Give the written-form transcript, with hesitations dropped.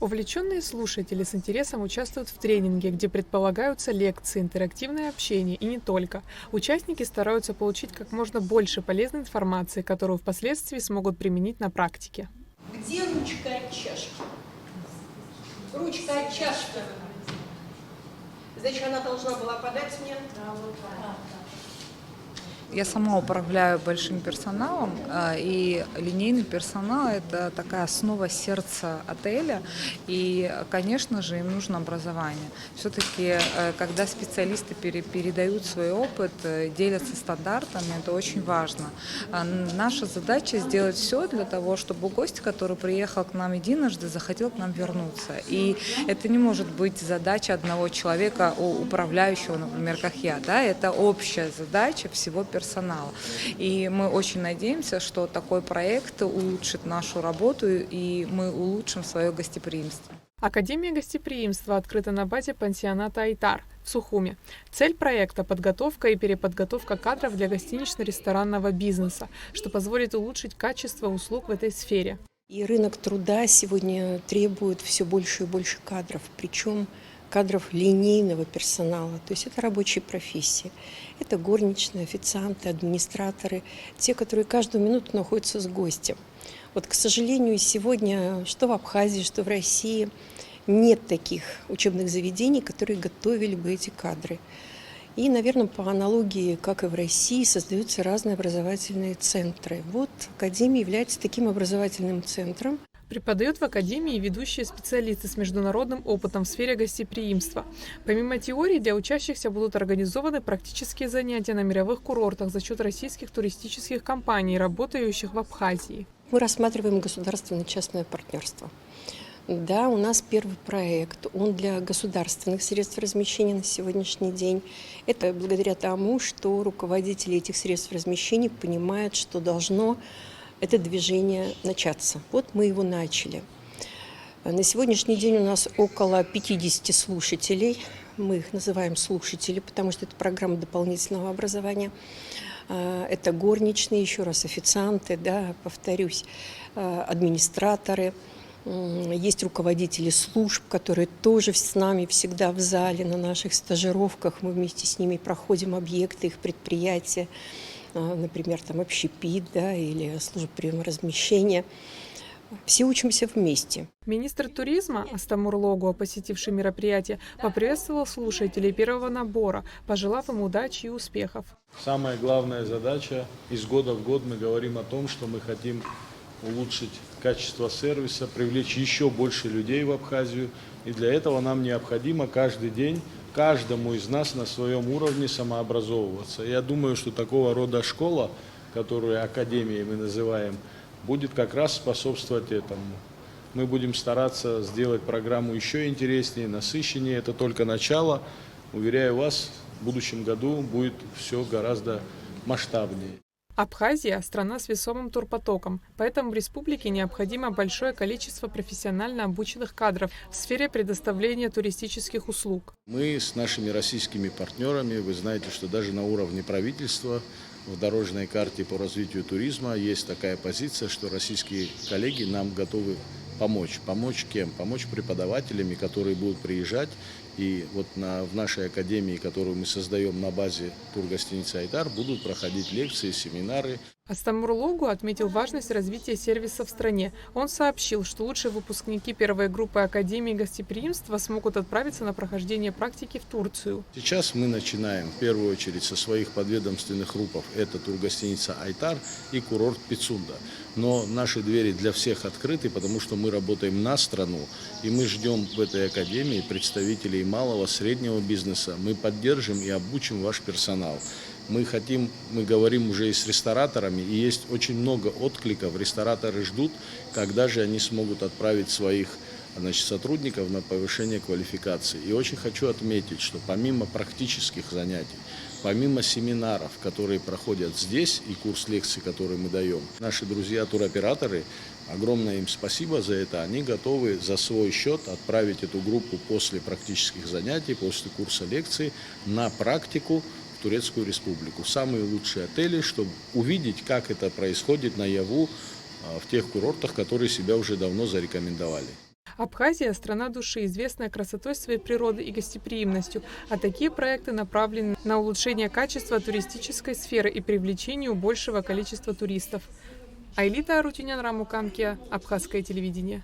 Увлеченные слушатели с интересом участвуют в тренинге, где предполагаются лекции, интерактивное общение и не только. Участники стараются получить как можно больше полезной информации, которую впоследствии смогут применить на практике. Где ручка от чашки? Ручка от чашки. Значит, она должна была подать мне? Да, вот так. Я сама управляю большим персоналом, и линейный персонал – это такая основа сердца отеля, и, конечно же, им нужно образование. Все-таки, когда специалисты передают свой опыт, делятся стандартами, это очень важно. Наша задача сделать все для того, чтобы гость, который приехал к нам единожды, захотел к нам вернуться. И это не может быть задача одного человека, управляющего, например, как я. Да? Это общая задача всего персонала. И мы очень надеемся, что такой проект улучшит нашу работу, и мы улучшим свое гостеприимство. Академия гостеприимства открыта на базе пансионата «Айтар» в Сухуме. Цель проекта – подготовка и переподготовка кадров для гостинично-ресторанного бизнеса, что позволит улучшить качество услуг в этой сфере. И рынок труда сегодня требует все больше и больше кадров, причем кадров линейного персонала, то есть это рабочие профессии. Это горничные, официанты, администраторы, те, которые каждую минуту находятся с гостем. Вот, к сожалению, сегодня что в Абхазии, что в России нет таких учебных заведений, которые готовили бы эти кадры. И, наверное, по аналогии, как и в России, создаются разные образовательные центры. Вот Академия является таким образовательным центром. Преподают в Академии ведущие специалисты с международным опытом в сфере гостеприимства. Помимо теории, для учащихся будут организованы практические занятия на мировых курортах за счет российских туристических компаний, работающих в Абхазии. Мы рассматриваем государственно-частное партнерство. Да, у нас первый проект, он для государственных средств размещения на сегодняшний день. Это благодаря тому, что руководители этих средств размещения понимают, что должно это движение начаться. Вот мы его начали. На сегодняшний день у нас около 50 слушателей. Мы их называем слушатели, потому что это программа дополнительного образования. Это горничные, еще раз, официанты, да, повторюсь, администраторы. Есть руководители служб, которые тоже с нами всегда в зале, на наших стажировках. Мы вместе с ними проходим объекты, их предприятия. Например, там общепит, да, или служба приема размещения. Все учимся вместе. Министр туризма Астамур Логуа, посетивший мероприятие, поприветствовал слушателей первого набора, пожелав им удачи и успехов. Самая главная задача, из года в год мы говорим о том, что мы хотим улучшить качество сервиса, привлечь еще больше людей в Абхазию. И для этого нам необходимо каждый день каждому из нас на своем уровне самообразовываться. Я думаю, что такого рода школа, которую академией мы называем, будет как раз способствовать этому. Мы будем стараться сделать программу еще интереснее, насыщеннее. Это только начало. Уверяю вас, в будущем году будет все гораздо масштабнее. Абхазия – страна с весомым турпотоком, поэтому в республике необходимо большое количество профессионально обученных кадров в сфере предоставления туристических услуг. Мы с нашими российскими партнерами, вы знаете, что даже на уровне правительства в дорожной карте по развитию туризма есть такая позиция, что российские коллеги нам готовы помочь. Помочь кем? Помочь преподавателями, которые будут приезжать. И вот в нашей академии, которую мы создаем на базе тургостиницы «Айтар», будут проходить лекции, семинары. Астамур Логуа отметил важность развития сервиса в стране. Он сообщил, что лучшие выпускники первой группы Академии гостеприимства смогут отправиться на прохождение практики в Турцию. Сейчас мы начинаем в первую очередь со своих подведомственных групп. Это тургостиница «Айтар» и курорт Пицунда. Но наши двери для всех открыты, потому что мы работаем на страну. И мы ждем в этой академии представителей малого, среднего бизнеса. Мы поддержим и обучим ваш персонал. Мы говорим уже и с рестораторами, и есть очень много откликов. Рестораторы ждут, когда же они смогут отправить своих сотрудников на повышение квалификации. И очень хочу отметить, что помимо практических занятий, помимо семинаров, которые проходят здесь, и курс лекций, который мы даем, наши друзья-туроператоры, огромное им спасибо за это, они готовы за свой счет отправить эту группу после практических занятий, после курса лекций на практику в Турецкую Республику, в самые лучшие отели, чтобы увидеть, как это происходит наяву в тех курортах, которые себя уже давно зарекомендовали. Абхазия – страна души, известная красотой своей природы и гостеприимностью, а такие проекты направлены на улучшение качества туристической сферы и привлечению большего количества туристов. Айлита Арутюнян, Рамукамкия, Абхазское телевидение.